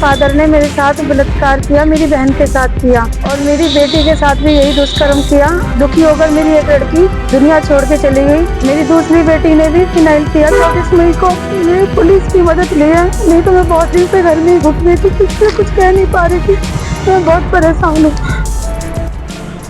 Father ने मेरे साथ बलात्कार किया, मेरी बहन के साथ किया और मेरी बेटी के साथ भी यही दुष्कर्म किया। दुखी होकर मेरी एक लड़की दुनिया छोड़ के चली गई। मेरी दूसरी बेटी ने भी फिनाइल पिया 24 मई को। मैंने पुलिस की मदद ली है, नहीं तो मैं बहुत दिन से घर में ही घुट रही थी, किसी से कुछ कह नहीं पा रही थी। मैं बहुत परेशान हूँ।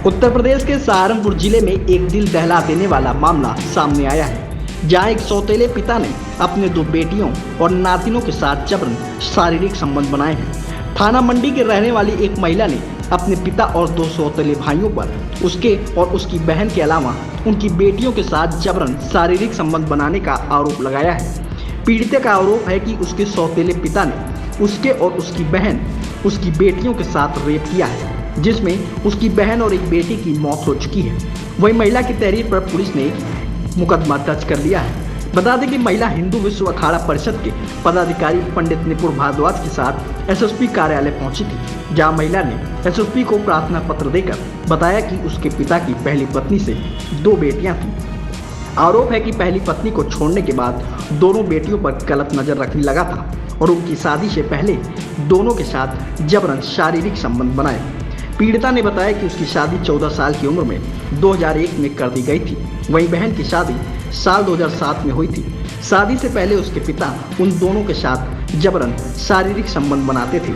उत्तर प्रदेश के सहारनपुर जिले में एक दिल दहला देने वाला मामला सामने आया है, जहां एक सौतेले पिता ने अपने 2 बेटियों और नातिनों के साथ जबरन शारीरिक संबंध बनाए हैं। थाना मंडी के रहने वाली एक महिला ने अपने पिता और 2 सौतेले भाइयों पर उसके और उसकी बहन के अलावा उनकी बेटियों के साथ जबरन शारीरिक संबंध बनाने का आरोप लगाया है। पीड़िता का आरोप है कि उसके सौतेले पिता ने उसके और उसकी बहन उसकी बेटियों के साथ रेप किया है, जिसमें उसकी बहन और एक बेटी की मौत हो चुकी है। वहीं महिला की तहरीर पर पुलिस ने मुकदमा दर्ज कर लिया है। बता दें कि महिला हिंदू विश्व अखाड़ा परिषद के पदाधिकारी पंडित निपुण भारद्वाज के साथ एसएसपी कार्यालय पहुंची थी, जहां महिला ने एसएसपी को प्रार्थना पत्र देकर बताया कि उसके पिता की पहली पत्नी से 2 बेटियां थीं। आरोप है कि पहली पत्नी को छोड़ने के बाद दोनों बेटियों पर गलत नजर रखने लगा था और उनकी शादी से पहले दोनों के साथ जबरन शारीरिक संबंध बनाए। पीड़िता ने बताया कि उसकी शादी 14 साल की उम्र में 2001 में कर दी गई थी। वहीं बहन की शादी साल 2007 में हुई थी। शादी से पहले उसके पिता उन दोनों के साथ जबरन शारीरिक संबंध बनाते थे।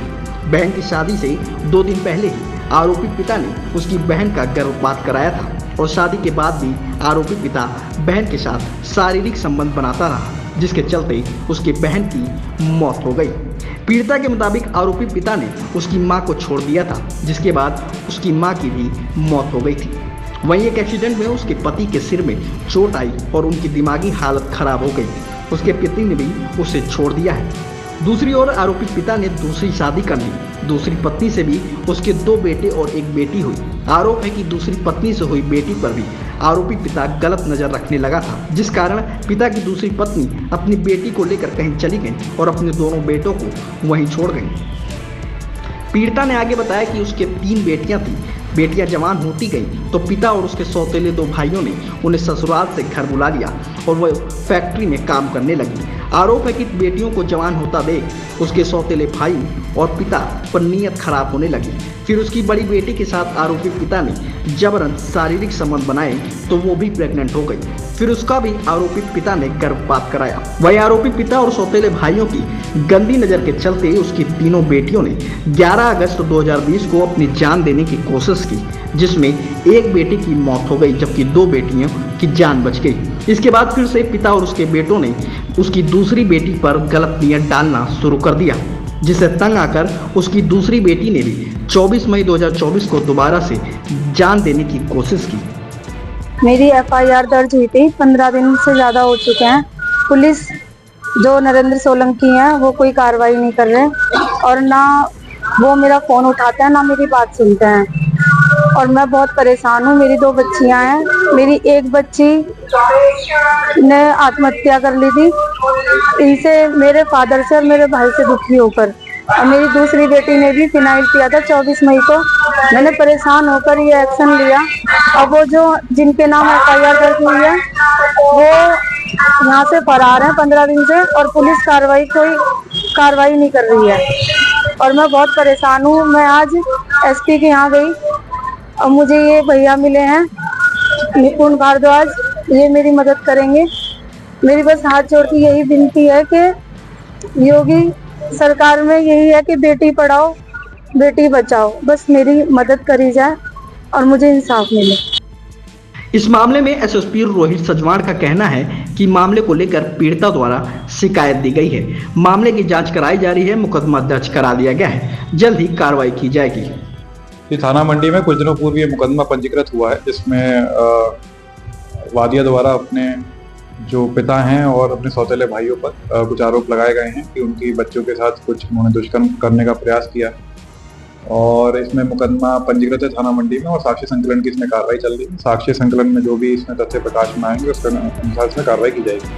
बहन की शादी से 2 दिन पहले ही आरोपी पिता ने उसकी बहन का गर्भपात कराया था और शादी के बाद भी आरोपी पिता बहन के साथ शारीरिक संबंध बनाता रहा, जिसके चलते उसकी बहन की मौत हो गई। पीड़िता के मुताबिक आरोपी पिता ने उसकी मां को छोड़ दिया था, जिसके बाद उसकी मां की भी मौत हो गई थी। वहीं एक एक्सीडेंट में उसके पति के सिर में चोट आई और उनकी दिमागी हालत खराब हो गई। उसके पति ने भी उसे छोड़ दिया है। दूसरी ओर आरोपी पिता ने दूसरी शादी कर ली। दूसरी पत्नी से भी उसके 2 बेटे और एक बेटी हुई। आरोप है कि दूसरी पत्नी से हुई बेटी पर भी आरोपी पिता गलत नजर रखने लगा था, जिस कारण पिता की दूसरी पत्नी अपनी बेटी को लेकर कहीं चली गई और अपने दोनों बेटों को वहीं छोड़ गई। पीड़िता ने आगे बताया कि उसके 3 बेटियां थीं। बेटियां जवान होती गई तो पिता और उसके सौतेले 2 भाइयों ने उन्हें ससुराल से घर बुला लिया और वह फैक्ट्री में काम करने लगी। आरोप है कि बेटियों को जवान होता देख उसके सौतेले भाई और पिता पर नीयत खराब होने लगी। फिर उसकी बड़ी बेटी के साथ आरोपी पिता ने जबरन शारीरिक संबंध बनाए तो वो भी प्रेग्नेंट हो गई। फिर उसका भी आरोपी पिता ने गर्भपात कराया। वही आरोपी पिता और सौतेले भाइयों की गंदी नजर के चलते उसकी तीनों बेटियों ने 11 अगस्त 2020 को अपनी जान देने की कोशिश की, जिसमें एक बेटी की मौत हो गई जबकि 2 बेटियों की जान बच गई। इसके बाद फिर से पिता और उसके बेटों ने उसकी दूसरी बेटी पर गलत नियत डालना शुरू कर दिया, जिससे तंग आकर उसकी दूसरी बेटी ने भी 24 मई 2024 को दोबारा से जान देने की कोशिश की। मेरी FIR दर्ज हुई थी, 15 दिन से ज़्यादा हो चुके हैं। पुलिस जो नरेंद्र सोलंकी हैं वो कोई कार्रवाई नहीं कर रहे और ना वो मेरा फ़ोन उठाते हैं ना मेरी बात सुनते हैं और मैं बहुत परेशान हूँ। मेरी 2 बच्चियाँ हैं। मेरी एक बच्ची ने आत्महत्या कर ली थी इनसे, मेरे फादर से और मेरे भाई से दुखी होकर, और मेरी दूसरी बेटी ने भी फिनाइल पिया था 24 मई को। मैंने परेशान होकर ये एक्शन लिया। अब वो जो जिनके नाम FIR दर्ज हुई है वो यहाँ से फरार हैं 15 दिन से और पुलिस कोई कार्रवाई नहीं कर रही है और मैं बहुत परेशान हूँ। मैं आज SP के यहाँ गई और मुझे ये भैया मिले हैं निपुण भारद्वाज, ये मेरी मदद करेंगे। मेरी बस हाथ जोड़ के यही विनती है कि योगी सरकार में यही है कि बेटी पढ़ाओ बेटी बचाओ, बस मेरी मदद करी जाए और मुझे इंसाफ मिले। इस मामले में एसएसपी रोहित सजवाण का कहना है कि मामले को लेकर पीड़िता द्वारा शिकायत दी गई है। मामले की जांच कराई जा रही है, मुकदमा दर्ज करा दिया गया है, जल्द ही कार्रवाई की जाएगी। थाना मंडी में कुछ दिनों पूर्व ये मुकदमा पंजीकृत हुआ है, जिसमें वादिया द्वारा अपने जो पिता हैं और अपने सौतेले भाइयों पर कुछ आरोप लगाए गए हैं कि उनकी बच्चों के साथ कुछ उन्होंने दुष्कर्म करने का प्रयास किया और इसमें मुकदमा पंजीकृत है थाना मंडी में और साक्ष्य संकलन की इसमें कार्रवाई चल रही है। साक्ष्य संकलन में जो भी इसमें तथ्य प्रकाश में आएंगे उसके अनुसार इसमें कार्रवाई की जाएगी।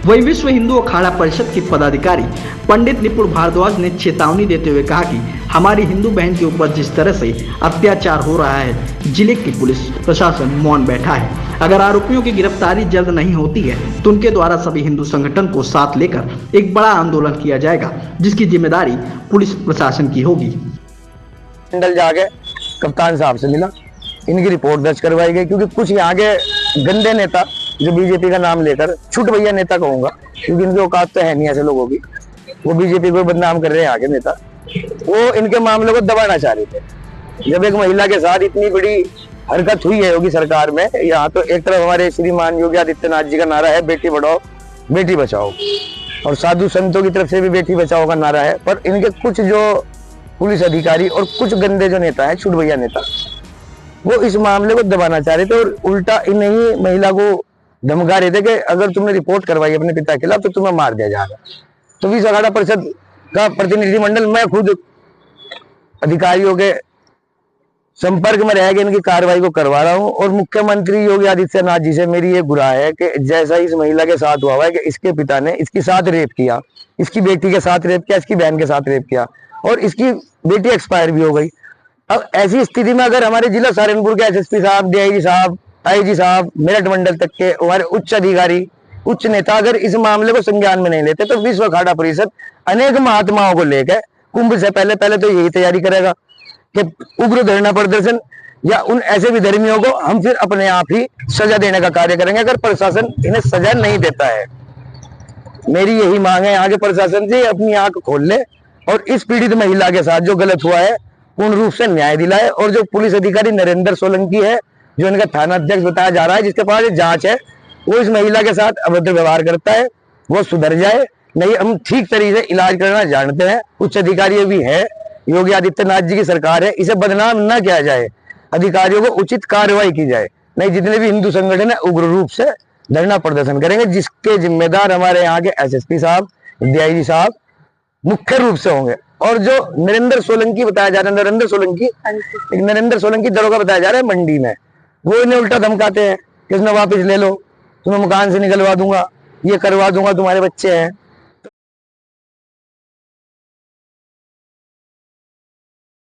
वही विश्व हिंदू अखाड़ा परिषद के पदाधिकारी पंडित निपुण भारद्वाज ने चेतावनी देते हुए कहा कि हमारी हिंदू बहन के ऊपर जिस तरह से अत्याचार हो रहा है, जिले की पुलिस प्रशासन मौन बैठा है। अगर आरोपियों की गिरफ्तारी जल्द नहीं होती है तो उनके द्वारा सभी हिंदू संगठन को साथ लेकर एक बड़ा आंदोलन किया जाएगा, जिसकी जिम्मेदारी पुलिस प्रशासन की होगी। मंडल जाके कप्तान साहब से मिला, इनकी रिपोर्ट दर्ज करवाई गई, क्योंकि कुछ यहाँ के गंदे नेता जो बीजेपी का नाम लेकर, छुट भैया नेता कहूंगा क्योंकि इनकी औकात तो है नहीं ऐसे लोगों की, वो बीजेपी को बदनाम कर रहे हैं यहाँ के नेता, वो इनके मामले को दबाना चाह रहे थे। जब एक महिला के साथ इतनी बड़ी हरकत हुई है योगी सरकार में, यहाँ तो एक तरफ हमारे श्रीमान योगी आदित्यनाथ जी का नारा है बेटी पढ़ाओ बेटी बचाओ, और साधु संतों की तरफ से भी बेटी बचाओ का नारा है, पर इनके कुछ जो पुलिस अधिकारी और कुछ गंदे जो नेता है, छुट भैया नेता, वो इस मामले को दबाना चाह रहे थे और उल्टा इन्हीं महिला को धमका रहे थे कि अगर तुमने रिपोर्ट करवाई अपने पिता के खिलाफ तो तुम्हें मार दिया जाएगा। तो विश्व अखाड़ा परिषद का प्रतिनिधिमंडल, मैं खुद अधिकारियों के संपर्क में रह के इनकी कार्रवाई को करवा रहा हूं, और मुख्यमंत्री योगी आदित्यनाथ जी से मेरी ये गुहार है कि जैसा इस महिला के साथ हुआ है कि इसके पिता ने इसके साथ रेप किया, इसकी बेटी के साथ रेप किया, इसकी बहन के साथ रेप किया, और इसकी बेटी एक्सपायर भी हो गई। अब ऐसी स्थिति में अगर हमारे जिला सहारनपुर के एसएसपी साहब, डीआईजी साहब, आईजी साहब, मेरठ मंडल तक के हमारे उच्च अधिकारी, उच्च नेता अगर इस मामले को संज्ञान में नहीं लेते तो विश्व अखाड़ा परिषद अनेक महात्माओं को लेकर कुंभ से पहले तो यही तैयारी करेगा कि उग्र धरना प्रदर्शन या उन ऐसे भी धर्मियों को हम फिर अपने आप ही सजा देने का कार्य करेंगे अगर प्रशासन इन्हें सजा नहीं देता है। मेरी यही मांग है यहाँ के प्रशासन से, अपनी आंख खोल ले और इस पीड़ित महिला के साथ जो गलत हुआ है पूर्ण रूप से न्याय दिलाए, और जो पुलिस अधिकारी नरेंद्र सोलंकी है, जो इनका थाना अध्यक्ष बताया जा रहा है, जिसके पास जांच है, वो इस महिला के साथ अभद्र व्यवहार करता है, वो सुधर जाए। नहीं, हम ठीक तरीके से इलाज करना जानते हैं, उच्च अधिकारी भी है, योगी आदित्यनाथ जी की सरकार है, इसे बदनाम न किया जाए, अधिकारियों को उचित कार्रवाई की जाए। नहीं, जितने भी हिंदू संगठन है उग्र रूप से धरना प्रदर्शन करेंगे, जिसके जिम्मेदार हमारे यहाँ के एसएसपी साहब, डीआईजी साहब मुख्य रूप से होंगे। और जो नरेंद्र सोलंकी बताया जा रहा है, नरेंद्र सोलंकी दरोगा बताया जा रहा है मंडी में, वो इन्हें उल्टा धमकाते हैं कि इसने वापस ले लो, तुम्हें मकान से निकलवा दूंगा, ये करवा दूंगा, तुम्हारे बच्चे हैं।